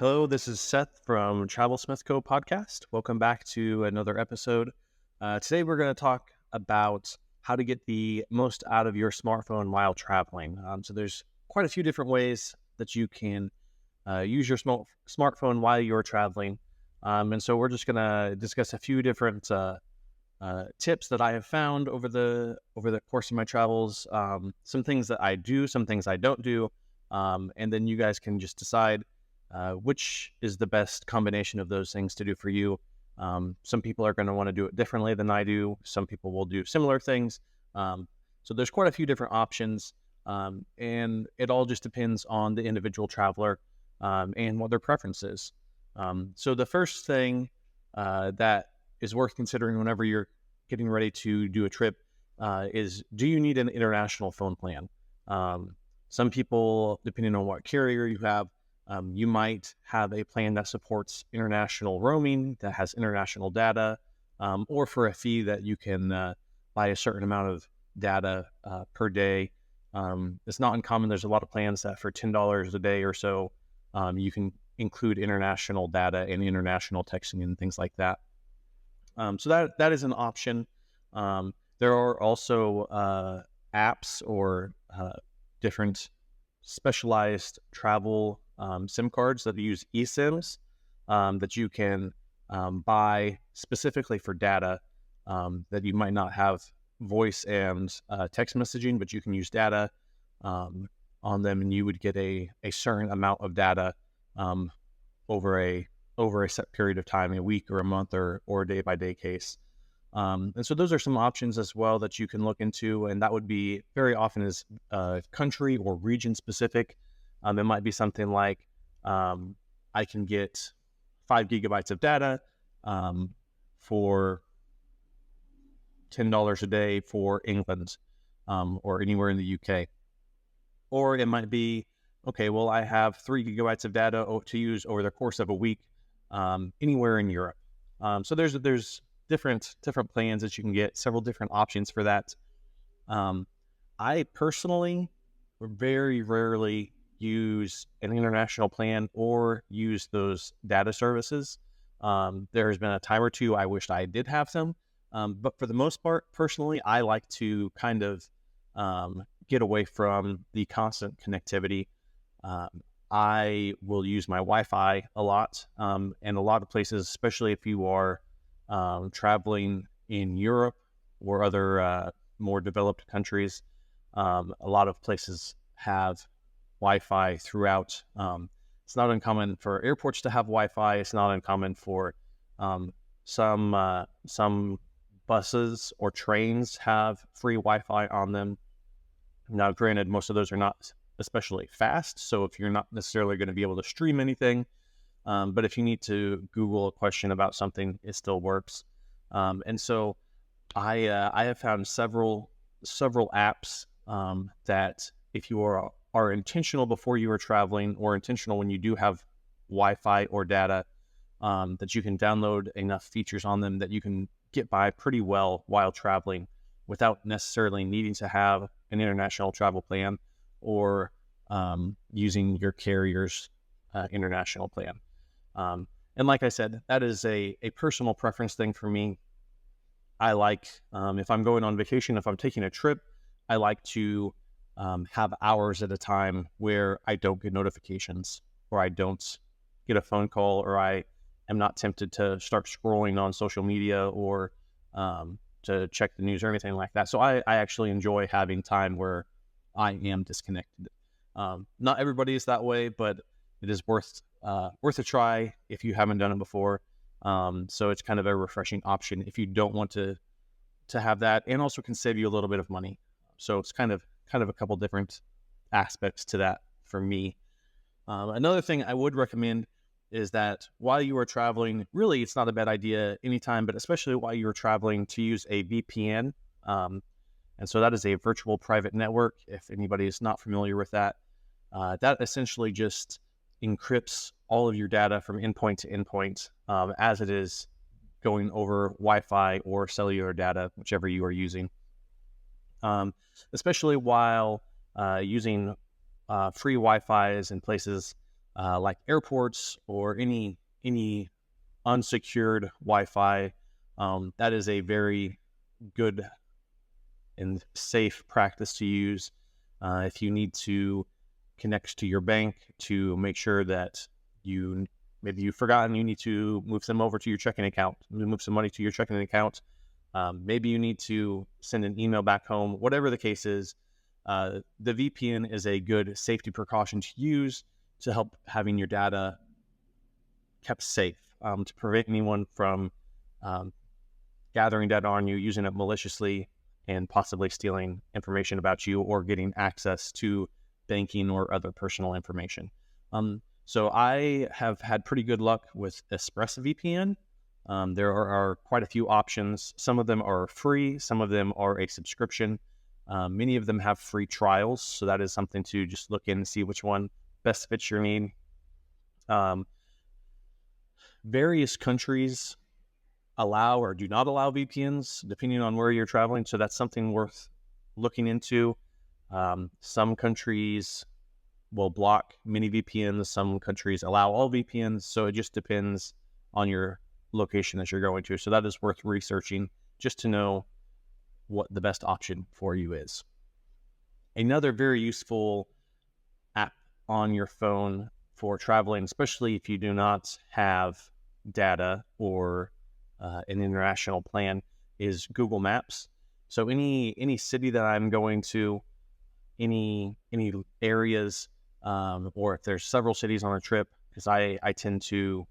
Hello, this is Seth from Travel Smith Co. podcast. Welcome back to another episode. Today we're going to talk about how to get the most out of your smartphone while traveling. So there's quite a few different ways that you can use your smartphone while you're traveling. And so we're just going to discuss a few different tips that I have found over the course of my travels. Some things that I do, some things I don't do, and then you guys can just decide which is the best combination of those things to do for you. Some people are going to want to do it differently than I do. Some people will do similar things. So there's quite a few different options, and it all just depends on the individual traveler and what their preference is. So the first thing that is worth considering whenever you're getting ready to do a trip is, do you need an international phone plan? Some people, depending on what carrier you have, you might have a plan that supports international roaming, that has international data, or for a fee that you can buy a certain amount of data per day. It's not uncommon. There's a lot of plans that for $10 a day or so, you can include international data and international texting and things like that. So that is an option. There are also apps or different specialized travel SIM cards that use eSIMs that you can buy specifically for data, that you might not have voice and text messaging, but you can use data on them, and you would get a certain amount of data over a set period of time, a week or a month or a day by day case. And so those are some options as well that you can look into, and that would be very often is country or region specific. It might be something like I can get 5 gigabytes of data for $10 a day for England or anywhere in the UK. Or it might be, okay, well, I have 3 gigabytes of data to use over the course of a week anywhere in Europe. So there's different plans that you can get, several different options for that. I personally very rarely use an international plan or use those data services. There has been a time or two I wished I did have them, but for the most part, personally, I like to kind of get away from the constant connectivity. I will use my Wi-Fi a lot, and a lot of places, especially if you are traveling in Europe or other more developed countries, a lot of places have Wi-Fi throughout. It's not uncommon for airports to have Wi-Fi. It's not uncommon for some buses or trains have free Wi-Fi on them. Now, granted, most of those are not especially fast, so if you're not necessarily going to be able to stream anything, but if you need to Google a question about something, it still works. And so I have found several apps that, if you are intentional before you are traveling, or intentional when you do have Wi-Fi or data, that you can download enough features on them that you can get by pretty well while traveling without necessarily needing to have an international travel plan or using your carrier's international plan. And like I said, that is a personal preference thing for me. I like, if I'm going on vacation, if I'm taking a trip, I like to have hours at a time where I don't get notifications, or I don't get a phone call, or I am not tempted to start scrolling on social media or to check the news or anything like that. So I actually enjoy having time where I am disconnected. Not everybody is that way, but it is worth a try if you haven't done it before. So it's kind of a refreshing option if you don't want to have that, and also can save you a little bit of money. So it's kind of a couple different aspects to that for me. Another thing I would recommend is that while you are traveling, really it's not a bad idea anytime, but especially while you're traveling, to use a VPN. And so that is a virtual private network. If anybody is not familiar with that, that essentially just encrypts all of your data from endpoint to endpoint as it is going over Wi-Fi or cellular data, whichever you are using. Especially while using free Wi-Fi's in places like airports or any unsecured Wi-Fi. That is a very good and safe practice to use if you need to connect to your bank to make sure that maybe you've forgotten you need to move some over to your checking account, move some money to your checking account. Maybe you need to send an email back home. Whatever the case is, the VPN is a good safety precaution to use to help having your data kept safe, to prevent anyone from um, gathering data on you, using it maliciously, and possibly stealing information about you or getting access to banking or other personal information. So I have had pretty good luck with ExpressVPN. There are quite a few options. Some of them are free. Some of them are a subscription. Many of them have free trials. So that is something to just look in and see which one best fits your need. Various countries allow or do not allow VPNs depending on where you're traveling. So that's something worth looking into. Some countries will block many VPNs. Some countries allow all VPNs. So it just depends on your location that you're going to. So that is worth researching just to know what the best option for you is. Another very useful app on your phone for traveling, especially if you do not have data or an international plan, is Google Maps. So any city that I'm going to, any areas, or if there's several cities on a trip, because I tend to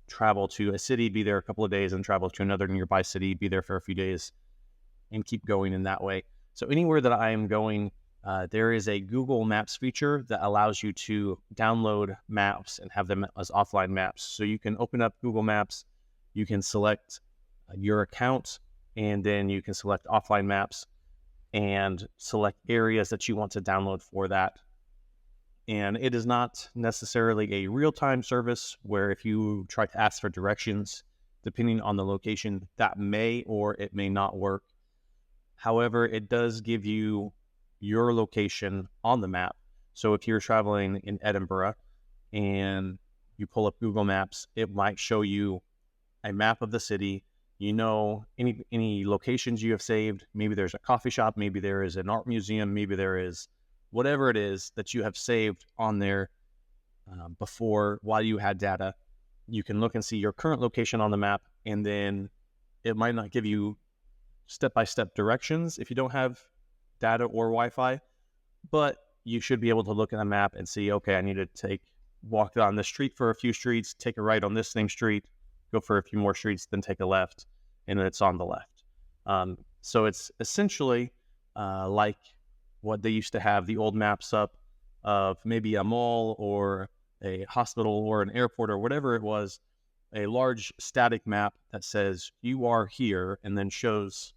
travel to a city, be there a couple of days, and travel to another nearby city, be there for a few days, and keep going in that way. So anywhere that I am going, there is a Google Maps feature that allows you to download maps and have them as offline maps. So you can open up Google Maps, you can select your account, and then you can select offline maps and select areas that you want to download for that. And it is not necessarily a real-time service where if you try to ask for directions, depending on the location, that may or it may not work. However, it does give you your location on the map. So if you're traveling in Edinburgh and you pull up Google Maps, it might show you a map of the city. You know, any locations you have saved. Maybe there's a coffee shop, maybe there is an art museum, maybe there is whatever it is that you have saved on there before while you had data. You can look and see your current location on the map, and then it might not give you step-by-step directions if you don't have data or Wi-Fi, but you should be able to look at the map and see, okay, I need to walk down this street for a few streets, take a right on this same street, go for a few more streets, then take a left, and it's on the left. So it's essentially like what they used to have the old maps up of maybe a mall or a hospital or an airport or whatever it was, a large static map that says you are here and then shows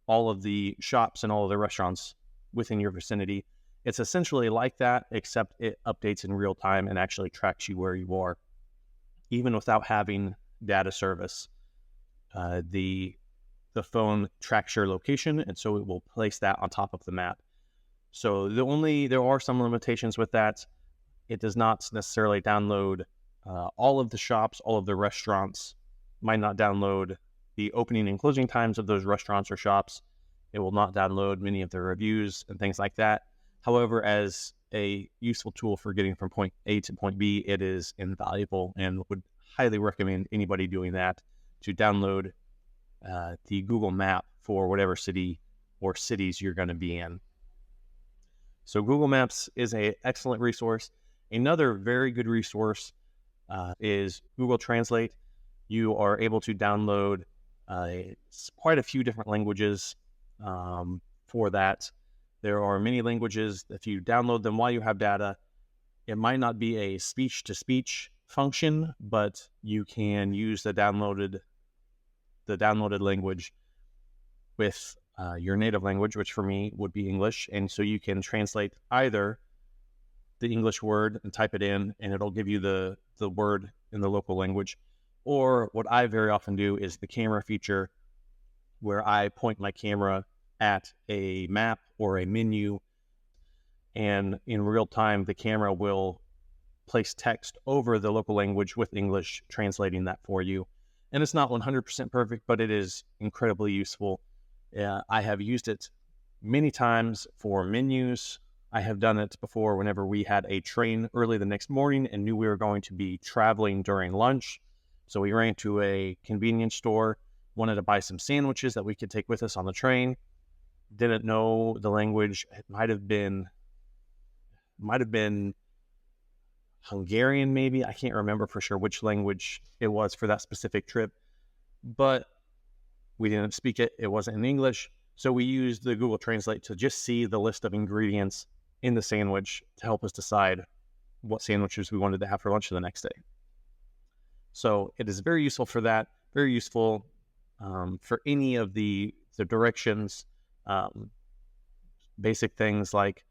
all of the shops and all of the restaurants within your vicinity. It's essentially like that, except it updates in real time and actually tracks you where you are, even without having data service. The phone tracks your location, and so it will place that on top of the map. So there are some limitations with that. It does not necessarily download all of the shops, all of the restaurants. Might not download the opening and closing times of those restaurants or shops. It will not download many of the reviews and things like that. However, as a useful tool for getting from point A to point B, it is invaluable, and would highly recommend anybody doing that to download the Google Map for whatever city or cities you're going to be in. So Google Maps is an excellent resource. Another very good resource is Google Translate. You are able to download quite a few different languages for that. There are many languages. If you download them while you have data, it might not be a speech-to-speech function, but you can use the downloaded language with your native language, which for me would be English. And so you can translate either the English word and type it in, and it'll give you the word in the local language. Or what I very often do is the camera feature, where I point my camera at a map or a menu, and in real time, the camera will place text over the local language with English, translating that for you. And it's not 100% perfect, but it is incredibly useful. I have used it many times for menus. I have done it before whenever we had a train early the next morning and knew we were going to be traveling during lunch. So we ran to a convenience store, wanted to buy some sandwiches that we could take with us on the train. Didn't know the language. It might have been Hungarian, maybe. I can't remember for sure which language it was for that specific trip, but we didn't speak it. It wasn't in English. So we used the Google Translate to just see the list of ingredients in the sandwich to help us decide what sandwiches we wanted to have for lunch the next day. So it is very useful for that, very useful for any of the directions, basic things like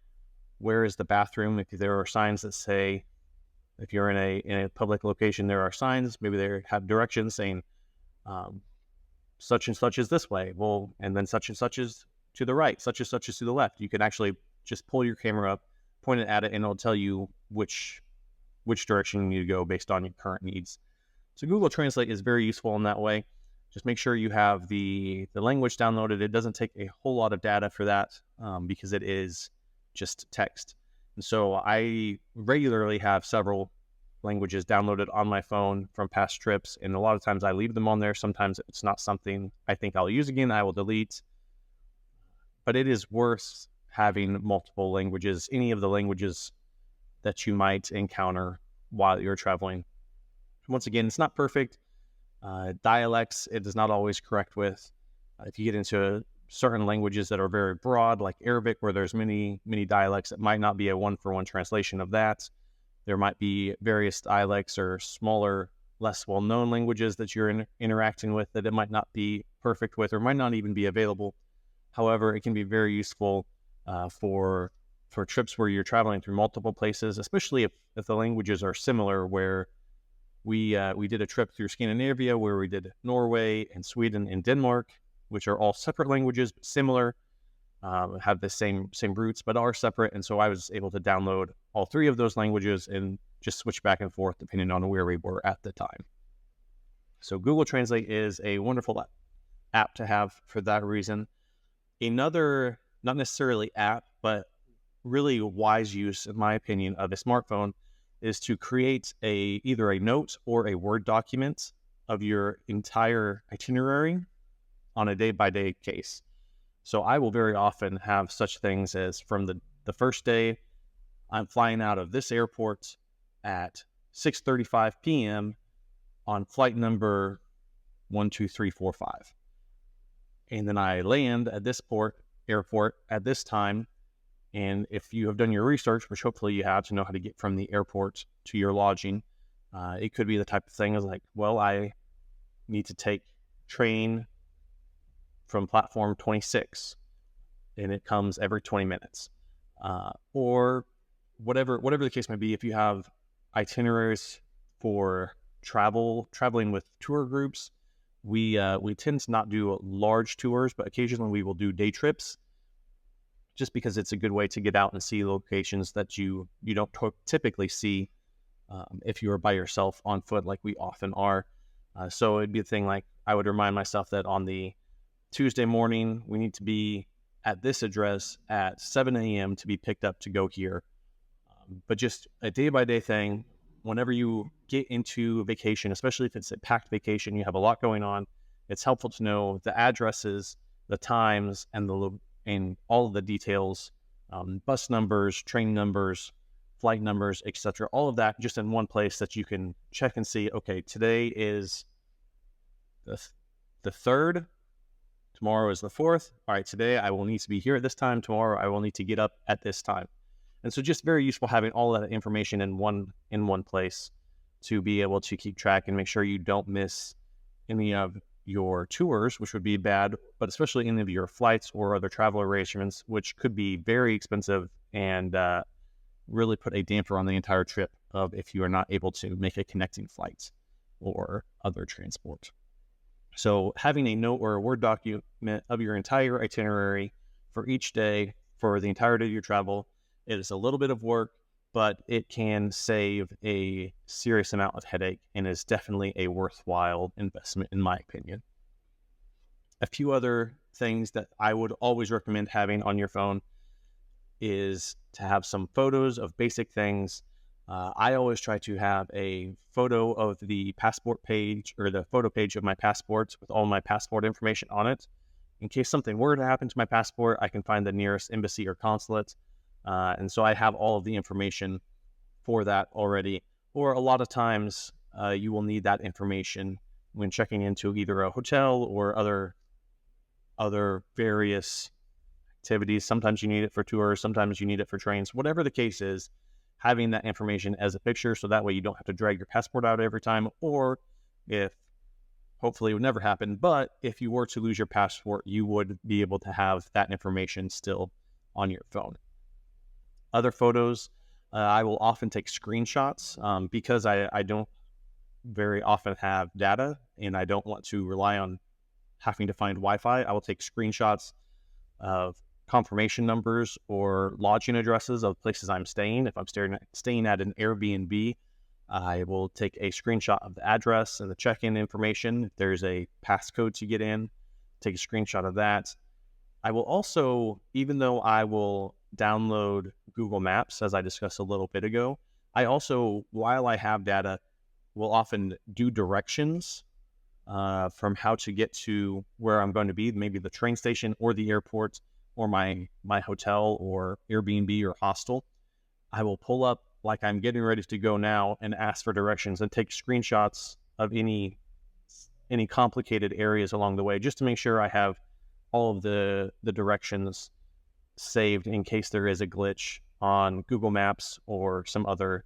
where is the bathroom. If there are signs that say, if you're in a public location, there are signs, maybe they have directions saying such and such is this way. Well, and then such and such is to the right, such and such is to the left. You can actually just pull your camera up, point it at it, and it'll tell you which direction you need to go based on your current needs. So Google Translate is very useful in that way. Just make sure you have the language downloaded. It doesn't take a whole lot of data for that because it is just text. And so I regularly have several languages downloaded on my phone from past trips, and a lot of times I leave them on there. Sometimes it's not something I think I'll use again, I will delete. But it is worth having multiple languages, any of the languages that you might encounter while you're traveling. Once again, it's not perfect. Dialects, it is not always correct with. If you get into certain languages that are very broad, like Arabic, where there's many dialects, it might not be a one-for-one translation of that. There might be various dialects or smaller, less well-known languages that you're interacting with that it might not be perfect with or might not even be available. However, it can be very useful for trips where you're traveling through multiple places, especially if the languages are similar, where we did a trip through Scandinavia where we did Norway and Sweden and Denmark, which are all separate languages, but similar, have the same roots, but are separate. And so I was able to download all three of those languages and just switch back and forth depending on where we were at the time. So Google Translate is a wonderful app to have for that reason. Another, not necessarily app, but really wise use, in my opinion, of a smartphone is to create either a note or a Word document of your entire itinerary on a day-by-day case. So I will very often have such things as from the first day, I'm flying out of this airport at 6:35 p.m. on flight number 12345. And then I land at this airport at this time. And if you have done your research, which hopefully you have to know how to get from the airport to your lodging, it could be the type of thing as like, well, I need to take train from platform 26 and it comes every 20 minutes. Or whatever the case may be, if you have itineraries for traveling with tour groups, we tend to not do large tours, but occasionally we will do day trips, just because it's a good way to get out and see locations that you don't typically see if you are by yourself on foot like we often are. So it'd be a thing like I would remind myself that on the Tuesday morning, we need to be at this address at 7 a.m. to be picked up to go here. But just a day-by-day thing, whenever you get into vacation, especially if it's a packed vacation, you have a lot going on, it's helpful to know the addresses, the times, and all of the details, bus numbers, train numbers, flight numbers, etc. All of that just in one place that you can check and see, okay, today is the 3rd, tomorrow is the 4th. All right, today I will need to be here at this time. Tomorrow I will need to get up at this time. And so just very useful having all that information in one place to be able to keep track and make sure you don't miss any of your tours, which would be bad, but especially any of your flights or other travel arrangements, which could be very expensive and really put a damper on the entire trip if you are not able to make a connecting flight or other transport. So having a note or a Word document of your entire itinerary for each day, for the entirety of your travel, it is a little bit of work, but it can save a serious amount of headache and is definitely a worthwhile investment, in my opinion. A few other things that I would always recommend having on your phone is to have some photos of basic things. I always try to have a photo of the passport page or the photo page of my passport with all my passport information on it. In case something were to happen to my passport, I can find the nearest embassy or consulate. And so I have all of the information for that already. Or a lot of times you will need that information when checking into either a hotel or other various activities. Sometimes you need it for tours, sometimes you need it for trains. Whatever the case is, having that information as a picture so that way you don't have to drag your passport out every time, or if, hopefully it would never happen, but if you were to lose your passport, you would be able to have that information still on your phone. Other photos, I will often take screenshots because I don't very often have data and I don't want to rely on having to find Wi-Fi. I will take screenshots of confirmation numbers or lodging addresses of places I'm staying. If I'm staying at an Airbnb, I will take a screenshot of the address and the check-in information. If there's a passcode to get in, take a screenshot of that. I will also, even though I will download Google Maps, as I discussed a little bit ago, I also, while I have data, will often do directions from how to get to where I'm going to be, maybe the train station or the airport or my hotel or Airbnb or hostel. I will pull up like I'm getting ready to go now and ask for directions and take screenshots of any complicated areas along the way, just to make sure I have all of the directions saved in case there is a glitch on Google Maps or some other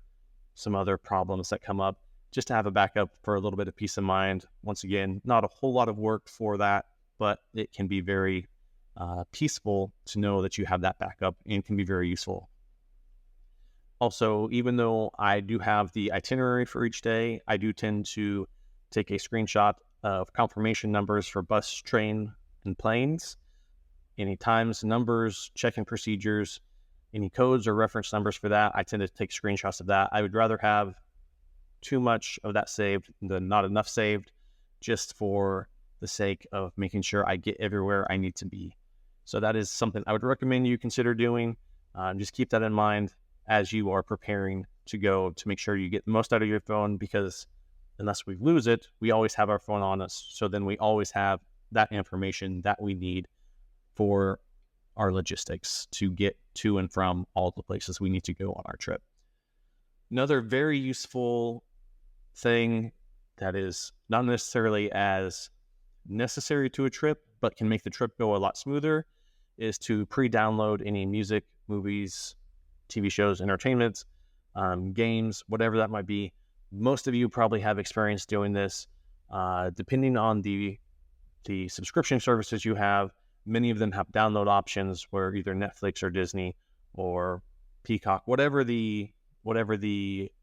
problems that come up, just to have a backup for a little bit of peace of mind. Once again, not a whole lot of work for that, but it can be very peaceful to know that you have that backup and can be very useful. Also, even though I do have the itinerary for each day, I do tend to take a screenshot of confirmation numbers for bus, train, and planes. Any times, numbers, check-in procedures, any codes or reference numbers for that, I tend to take screenshots of that. I would rather have too much of that saved than not enough saved, just for the sake of making sure I get everywhere I need to be. So that is something I would recommend you consider doing. Just keep that in mind as you are preparing to go, to make sure you get the most out of your phone, because unless we lose it, we always have our phone on us. So then we always have that information that we need for our logistics to get to and from all the places we need to go on our trip. Another very useful thing that is not necessarily as necessary to a trip, but can make the trip go a lot smoother, is to pre-download any music, movies, TV shows, entertainment, games, whatever that might be. Most of you probably have experience doing this. Depending on the subscription services you have, many of them have download options where either Netflix or Disney or Peacock, whatever the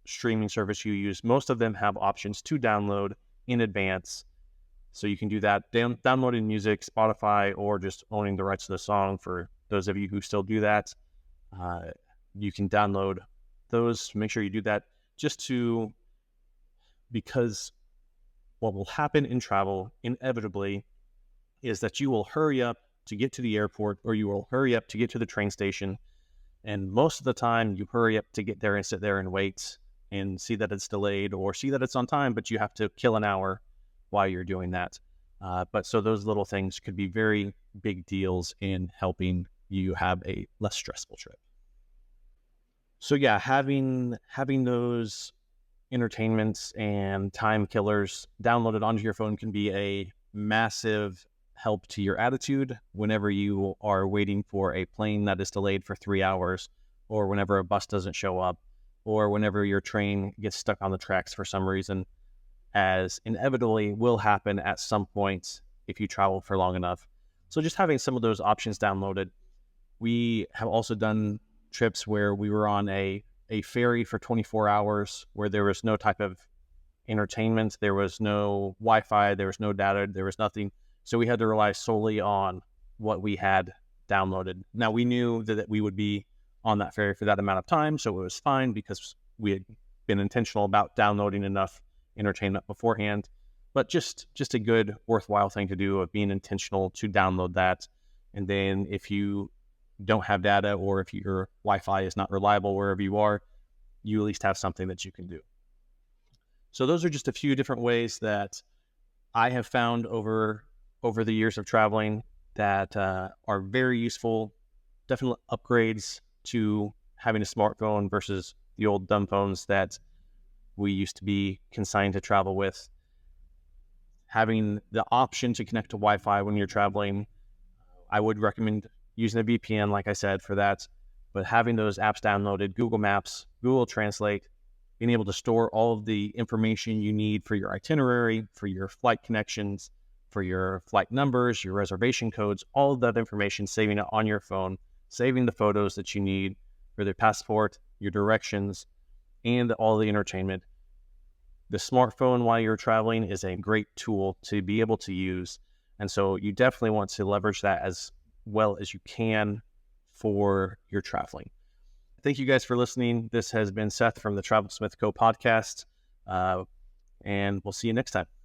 streaming service you use, most of them have options to download in advance. So you can do that, downloading music, Spotify, or just owning the rights to the song. For those of you who still do that, you can download those. Make sure you do that because what will happen in travel inevitably is that you will hurry up to get to the airport, or you will hurry up to get to the train station. And most of the time you hurry up to get there and sit there and wait and see that it's delayed, or see that it's on time, but you have to kill an hour while you're doing that. But so those little things could be very big deals in helping you have a less stressful trip. So yeah, having those entertainments and time killers downloaded onto your phone can be a massive help to your attitude whenever you are waiting for a plane that is delayed for 3 hours, or whenever a bus doesn't show up, or whenever your train gets stuck on the tracks for some reason, as inevitably will happen at some point if you travel for long enough. So just having some of those options downloaded. We have also done trips where we were on a ferry for 24 hours where there was no type of entertainment, there was no Wi-Fi, there was no data, there was nothing. So we had to rely solely on what we had downloaded. Now, we knew that we would be on that ferry for that amount of time. So it was fine because we had been intentional about downloading enough entertainment beforehand. But just a good, worthwhile thing to do of being intentional to download that. And then if you don't have data, or if your Wi-Fi is not reliable wherever you are, you at least have something that you can do. So those are just a few different ways that I have found over the years of traveling that are very useful. Definite upgrades to having a smartphone versus the old dumb phones that we used to be consigned to travel with. Having the option to connect to Wi-Fi when you're traveling, I would recommend using a VPN, like I said, for that. But having those apps downloaded, Google Maps, Google Translate, being able to store all of the information you need for your itinerary, for your flight connections, for your flight numbers, your reservation codes, all of that information, saving it on your phone, saving the photos that you need for the passport, your directions, and all the entertainment. The smartphone while you're traveling is a great tool to be able to use. And so you definitely want to leverage that as well as you can for your traveling. Thank you guys for listening. This has been Seth from the Travel Smith Co. podcast, and we'll see you next time.